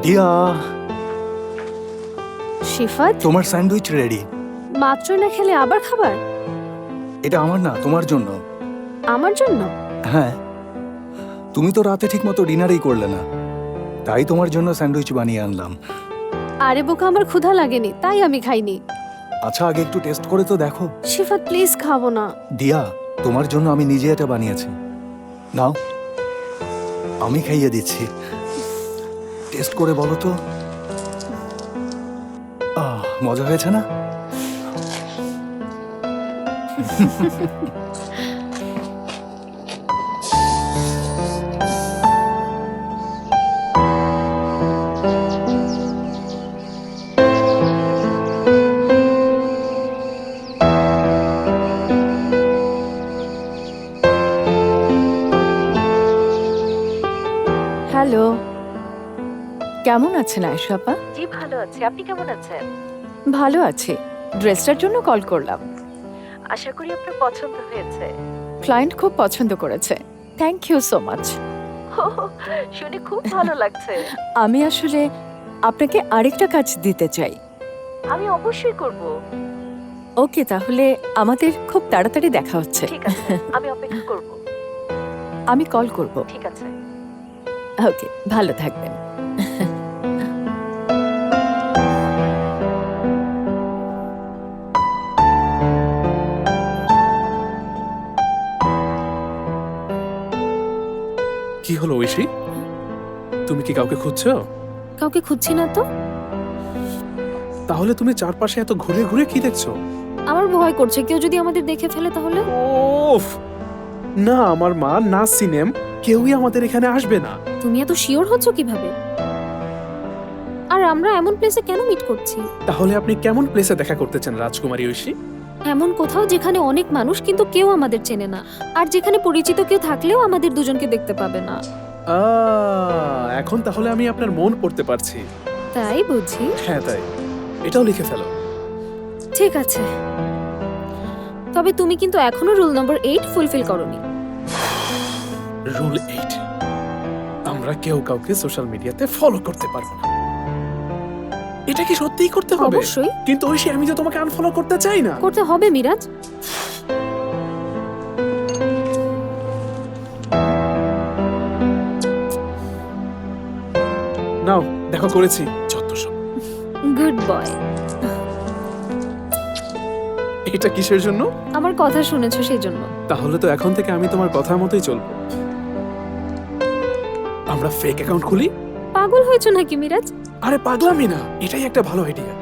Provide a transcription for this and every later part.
দিয়া, শিফাত, তোমার sandwich ready. মাত্র না খেলে আবার খাবার? এটা আমার না, তোমার জন্য। আমার জন্য? হ্যাঁ, তুমি তো রাতে ঠিক মতো ডিনারই করলে না, তাই তোমার জন্য স্যান্ডউইচ বানিয়ে আনলাম। আরে বোকা, আমার ক্ষুধা লাগেনি তাই আমি খাইনি। আচ্ছা, আগে একটু টেস্ট করে তো দেখো। শিফাত প্লিজ, খাবো না। দিয়া, তোমার জন্য আমি নিজে এটা বানিয়েছি, নাও আমি খাইয়ে দিচ্ছি। টেস্ট করে বলো তো। মজা হয়েছে না? হ্যালো, কেমন আছেন আয়েশা আপা? জি ভালো আছি, আপনি কেমন আছেন? ভালো আছি। ড্রেসটার জন্য কল করলাম। আশা করি আপনার পছন্দ হয়েছে। ক্লায়েন্ট খুব পছন্দ করেছে। Thank you so much. শুনে খুব ভালো লাগছে। আমি আসলে আপনাকে আরেকটা কাজ দিতে চাই। আমি অবশ্যই করব। ওকে, তাহলে আমাদের খুব তাড়াতাড়ি দেখা হচ্ছে। ঠিক আছে, আমি অপেক্ষা করব। আমি কল করব। ঠিক আছে। ওকে, ভালো থাকবেন। কি হলো ঐশী, তুমি কি কাউকে খুঁজছো? কাউকে খুঁজছি না তো। তাহলে তুমি চারপাশে এত ঘুরে ঘুরে কি দেখছো? আমার ভয় করছে কেউ যদি আমাদের দেখে ফেলে তাহলে। ওফ, না আমার মা না সিনেম কেউই আমাদের এখানে আসবে না। তুমি এত শিওর হচ্ছ কিভাবে? আর আমরা এমন প্লেসে কেন মিট করছি? তাহলে আপনি কেমন প্লেসে দেখা করতে চান রাজকুমারী ঐশী? এমন কোথাও যেখানে অনেক মানুষ কিন্তু কেউ আমাদের চেনে না, আর যেখানে পরিচিত কেউ থাকলেও আমাদের দুজনকে দেখতে পাবে না। এখন তাহলে আমি আপনার মন পড়তে পারছি। তাই বুঝি? হ্যাঁ তাই, এটাও লিখে ফেলো। ঠিক আছে, তবে তুমি কিন্তু এখনো রুল নম্বর 8 ফুলফিল করোনি। রুল 8, আমরা কেউ কাউকে সোশ্যাল মিডিয়াতে ফলো করতে পারবো না। এটা কি সত্যিই করতে হবে? অবশ্যই কিন্তু ঐশী, আমি তো তোমাকে আনফলো করতে চাই না। করতে হবে মিরাজ। নাও দেখো করেছি, যত সব। Good boy. এটা কিসের জন্য? আমার কথা শুনেছো সেই জন্য। তাহলে তো এখন থেকে আমি তোমার কথা মতোই চলবো। আমরা ফেক অ্যাকাউন্ট খুলি। পাগল হয়েছো নাকি মিরাজ? আরে পাগলামি না, এটাই একটা ভালো আইডিয়া।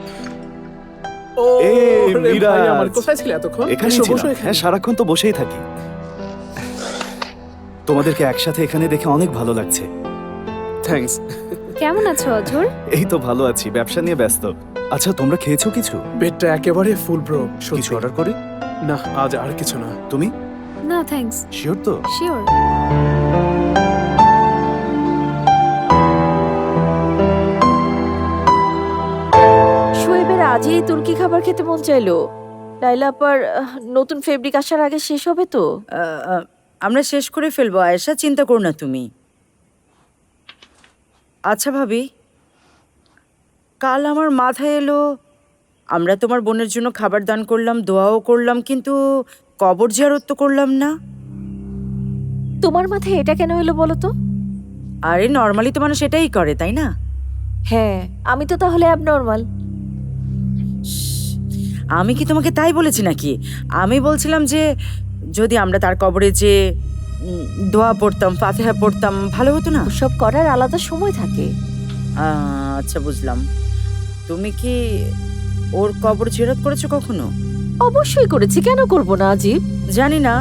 ও এই, রে ভাই, মিরাজ। আমার কোথায় ছিলে এতক্ষণ? এখানেই এসো, ছিলাম। বসো এখানে। হ্যাঁ, সারাক্ষণ তো বসেই থাকি। তোমাদেরকে একসাথে এখানে দেখে অনেক ভালো লাগছে। থ্যাঙ্কস। কেমন আছো অঝর? এই তো ভালো আছি, ব্যবসা নিয়ে ব্যস্ত। আচ্ছা, তোমরা খেয়েছো কিছু? পেটটা একেবারে ফুল ব্রো। কিছু অর্ডার করি? না, আজ আর কিছু না। তুমি না থ্যাঙ্কস। শিওর তো? শিওর। শোয়েবের আজই এই তুর্কি খাবার খেতে মন চাইলো। লাইলা আপার নতুন ফেব্রিক আসার আগে শেষ হবে তো? আমরা শেষ করে ফেলবো আয়েশা, চিন্তা করো না তুমি। আচ্ছা ভাবি, কাল আমার মাথায় এলো আমরা তোমার বোনের জন্য খাবার দান করলাম, দোয়াও করলাম, কিন্তু কবর জিয়ারত তো করলাম না। তোমার মাথায় এটা কেন এলো বলো তো? আরে নর্মালি তো মানুষ এটাই করে, তাই না? হ্যাঁ, আমি তো তাহলে অ্যাবনর্মাল। আমি কি তোমাকে তাই বলেছি নাকি? আমি বলছিলাম যে যদি আমরা তার কবরে যে দোয়া পড়তাম, ফাতিহা পড়তাম, ভালো হতো না? সব করার আলাদা সময় থাকে। আচ্ছা বুঝলাম। তুমি কি ওর কবর জিয়ারত করেছো কখনো? অবশ্যই করেছি, কেন করব না আজিব? জানি না,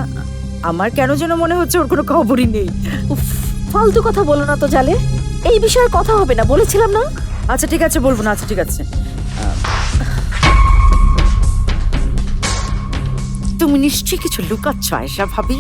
আমার কেন যেন মনে হচ্ছে ওর কোনো খবরই নেই। উফ, ফালতু কথা বলো না তো জালে। এই বিষয়ে কথা হবে না বলেছিলাম না? আচ্ছা ঠিক আছে, বলবো না। আচ্ছা ঠিক আছে। তুমি নিশ্চয়ই কিছু লুকাচ্ছ আয়েশা ভাবি।